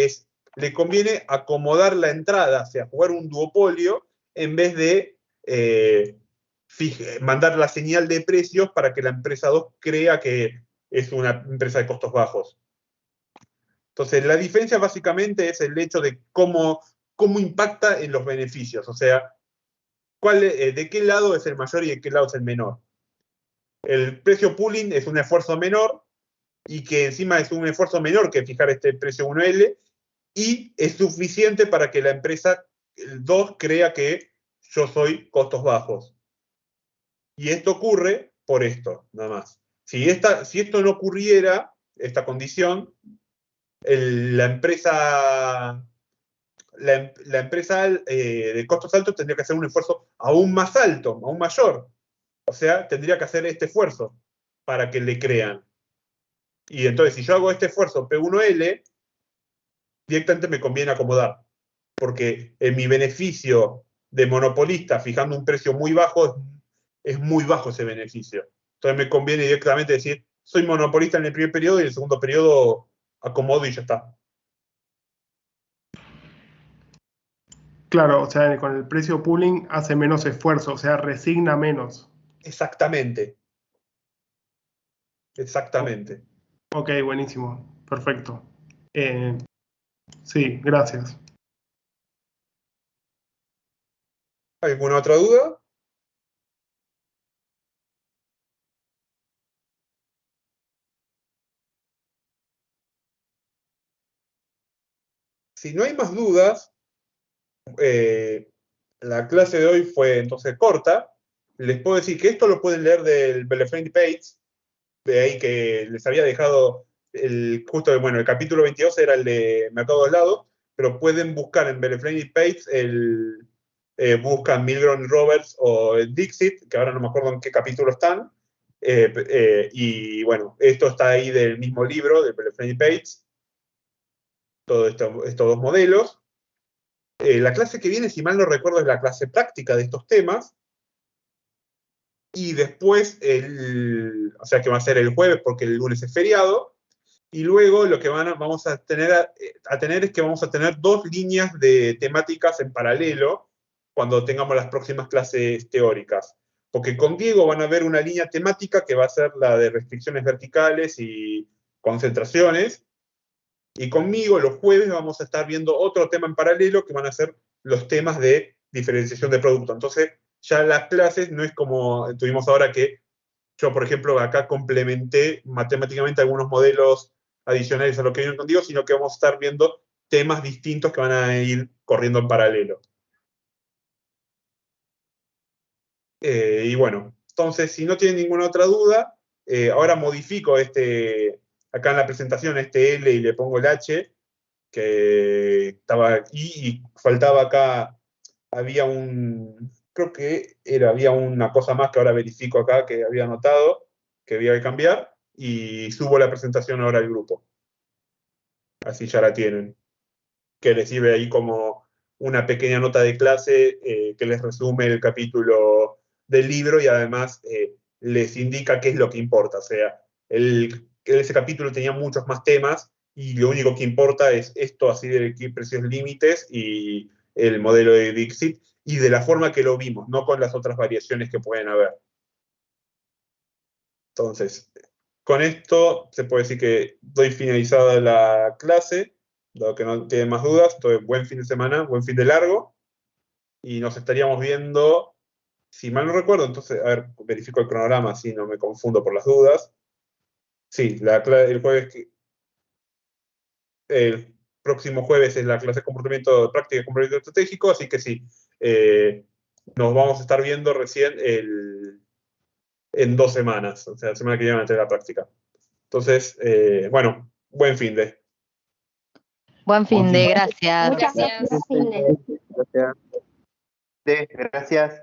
A: acomodar la entrada, o sea, jugar un duopolio, en vez de mandar la señal de precios para que la empresa 2 crea que es una empresa de costos bajos. Entonces, la diferencia básicamente es el hecho de cómo impacta en los beneficios, o sea, de qué lado es el mayor y de qué lado es el menor. El precio pooling es un esfuerzo menor, y que encima es un esfuerzo menor que fijar este precio 1L, y es suficiente para que la empresa 2 crea que yo soy costos bajos. Y esto ocurre por esto, nada más. Si esto no ocurriera, esta condición, la empresa de costos altos tendría que hacer un esfuerzo aún más alto, aún mayor. O sea, tendría que hacer este esfuerzo para que le crean. Y entonces, si yo hago este esfuerzo P1L, directamente me conviene acomodar. Porque en mi beneficio de monopolista, fijando un precio muy bajo, es muy bajo ese beneficio. Entonces me conviene directamente decir, soy monopolista en el primer periodo y en el segundo periodo acomodo y ya está.
G: Claro, o sea, con el precio pooling hace menos esfuerzo, o sea, resigna menos.
A: Exactamente. Exactamente.
G: Ok, buenísimo, perfecto. Sí, gracias.
A: ¿Alguna otra duda? Si no hay más dudas, la clase de hoy fue entonces corta. Les puedo decir que esto lo pueden leer del Belafreni Page, de ahí que les había dejado justo, bueno, el capítulo 22 era el de Mercado de Lados, pero pueden buscar en Belafreni Page buscan Milgrom Roberts o Dixit, que ahora no me acuerdo en qué capítulo están, y bueno, esto está ahí del mismo libro, de Belafreni Page, todos estos dos modelos. La clase que viene, si mal no recuerdo, es la clase práctica de estos temas. Y después, o sea que va a ser el jueves porque el lunes es feriado. Y luego lo que vamos a tener es que vamos a tener 2 líneas de temáticas en paralelo cuando tengamos las próximas clases teóricas. Porque con Diego van a ver una línea temática que va a ser la de restricciones verticales y concentraciones. Y conmigo los jueves vamos a estar viendo otro tema en paralelo que van a ser los temas de diferenciación de producto. Entonces, ya las clases no es como tuvimos ahora que yo, por ejemplo, acá complementé matemáticamente algunos modelos adicionales a lo que viene contigo, sino que vamos a estar viendo temas distintos que van a ir corriendo en paralelo. Y bueno, entonces, si no tienen ninguna otra duda, ahora modifico acá en la presentación este L y le pongo el H, que estaba aquí y faltaba acá, creo que había una cosa más que ahora verifico acá que había anotado, que había que cambiar, y subo la presentación ahora al grupo. Así ya la tienen. Que les sirve ahí como una pequeña nota de clase que les resume el capítulo del libro y además les indica qué es lo que importa. O sea, ese capítulo tenía muchos más temas y lo único que importa es esto así de precios límites y el modelo de Dixit y de la forma que lo vimos, no con las otras variaciones que pueden haber. Entonces, con esto se puede decir que doy finalizada la clase. Dado que no tienen más dudas, entonces buen fin de semana, buen fin de largo, y nos estaríamos viendo, si mal no recuerdo, entonces, a ver, verifico el cronograma, si no me confundo por las dudas. Sí, el próximo jueves es la clase de comportamiento de práctica y comportamiento estratégico, así que sí, nos vamos a estar viendo recién en 2 semanas, o sea, la semana que viene van a tener la práctica. Entonces, bueno, buen fin de.
H: Buen fin de, gracias.
C: Gracias.
D: Gracias.
G: Gracias.